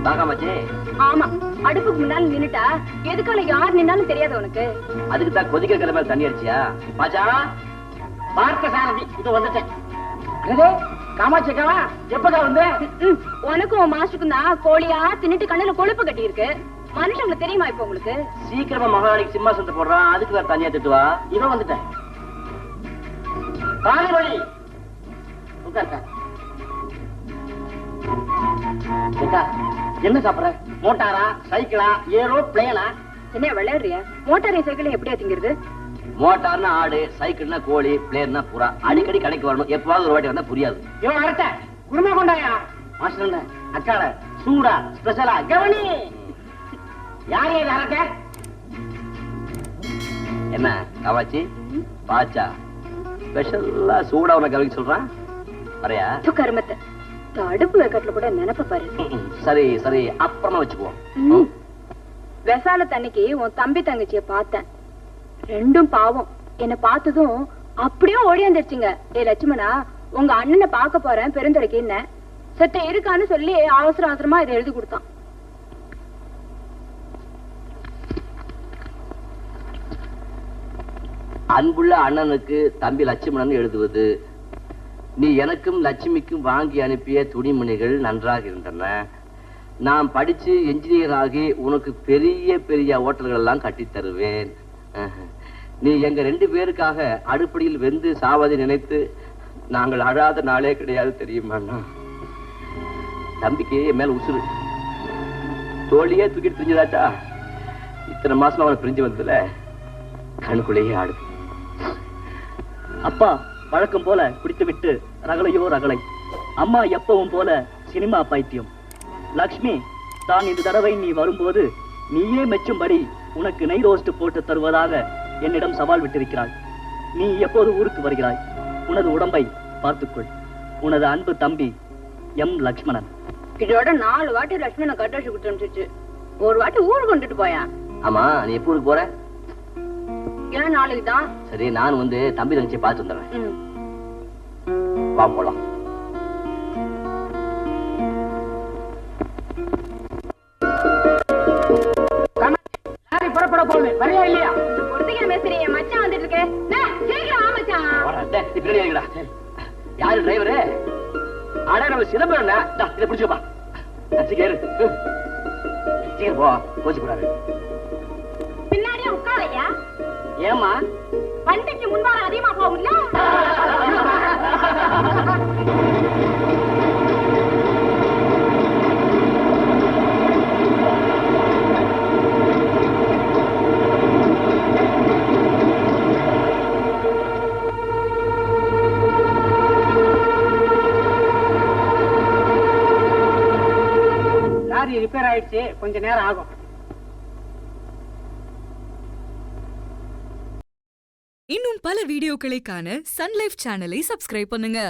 பாக்காமச்சே. ஆமா, அடுப்புக்கு முன்னால நின்னுட்டா எதுக்கால யார் நின்னாலும் தெரியாது உனக்கு. அதுக்கு தான் கொதிக்கிற கலை மேல தண்ணி அடிச்சியா? பாச்சா பார்த்த சாரதி இது வந்துட்டேன். காமாட்சிக்காவா எப்பக்கா வந்து? உனக்கும் உன் மாஸ்டருக்கும் தான் கோழியா தின்னுட்டு கண்ணுல கொழுப்பு கட்டி இருக்கு. மனுஷங்களை தெரியுமா இப்ப உங்களுக்கு? சீக்கிரமா மகாராணிக்கு சிம்மாசனத்தை போடுறான், அதுக்கு வேற தனியா திட்டுவா. இவன் வந்துட்டேன். பாலிவழி உட்கார்க்கா. என்ன சாப்பிடுற? மோட்டாரா, சைக்கிளா, ஏரோ பிளேனா? என்ன விளையாடுறியா? மோட்டாரையும் சைக்கிளையும் எப்படியா திங்கிறது? மோட்டார்னா ஆடு, சைக்கிள்னா கோழி, பிளேன்னா புறா. அடிக்கடி கடைக்கு வரணும், எப்பவாவது ஒரு வாட்டி வந்தா புரியாது. இவன் வரட்ட குருமா கொண்டாயா? மாஸ்டர் அக்கால சூடா ஸ்பெஷலா கவனி. யார் ஏது அரட்ட? என்ன காமாட்சி பாச்சா ஸ்பெஷலா சூடா உன கவனிக்க சொல்றான். வரையா கருமத்தை அடுப்பு வைக்கட்டுல கூட நினைப்ப பாரு. சரி சரி, அப்புறமா வச்சுக்குவோம். வெசால தண்ணிக்கு உன் தம்பி தங்கச்சிய பார்த்தேன். ரெண்டும் பாவம். என்ன பார்த்ததும் அப்படியே ஓடியாந்துருச்சுங்க. ஏ லட்சுமணா, உங்க அண்ணனை பார்க்க போறேன் பெருந்துறைக்கு என்ன செத்த இருக்கான்னு சொல்லி அவசர அவசரமா இதை எழுதி கொடுத்தான். அன்புள்ள அண்ணனுக்கு தம்பி லட்சுமணன் எழுதுவது. நீ எனக்கும் லட்சுமிக்கும் வாங்கி அனுப்பிய துணிமணிகள் நன்றாக இருந்தன. நான் படிச்சு என்ஜினியர் ஆகி உனக்கு பெரிய பெரிய ஹோட்டல்கள் எல்லாம் கட்டி தருவேன். நீ எங்க 2 பேருக்காக அடுப்படியில் வெந்து சாவதை நினைத்து நாங்கள் அழாத நாளே கிடையாது தெரியுமா? தம்பிக்கு மேல உசுறு தோழியே தூக்கிட்டு பிரிஞ்சதாச்சா. இத்தனை மாசம் அவனை பிரிஞ்சு வந்ததுல கணுக்குள்ளேயே ஆடுது. அப்பா வழக்கம் போல குடித்து விட்டு ரகலையோ ரகலை. அம்மா எப்பவும் போல சினிமா பைத்தியம். லக்ஷ்மி, தான் இந்த தடவை நீ வரும்போது நீயே மெச்சும்படி உனக்கு நெய் ரோஸ்ட் போட்டு தருவதாக என்னிடம் சவால் விட்டிருக்கிறாய். நீ எப்போது ஊருக்கு வருகிறாய்? உனது உடம்பை பார்த்துக்கொள். உனது அன்பு தம்பி எம் லக்ஷ்மணன். இதோட 4 வாட்டி லட்சுமணன் கட்டாட்சி கொடுத்து ஒரு வாட்டி ஊருக்கு கொண்டுட்டு போயா? ஆமா, நீ எப்போ ஊருக்கு போற? ஏன் நாளைக்கு தான். சரி, நான் வந்து தம்பி தங்கச்சியை பார்த்து வந்துடுறேன். வா போலாம். புறப்பட போகுது, வரையா இல்லையா? பொறுத்துக்கிற மேஸ்திரி என் மச்சான் வந்துட்டு இருக்கு. சீக்கிரம் மச்சான். யாரு டிரைவரு? ஆனா நம்ம சிதம்பரம் இதை பிடிச்சுப்பா. சீக்கிரம் சீக்கிரம் போ, கோச்சு கூடாது. பின்னாடியே உட்காரையா? ஏமா வண்டிக்கு முன்பாக அதிகமா போகும்ல? லாரி ரிப்பேர் ஆயிடுச்சு, கொஞ்ச நேரம் ஆகும். இன்னும் பல வீடியோக்களை காண சன் லைஃப் சேனலை சப்ஸ்கிரைப் பண்ணுங்க.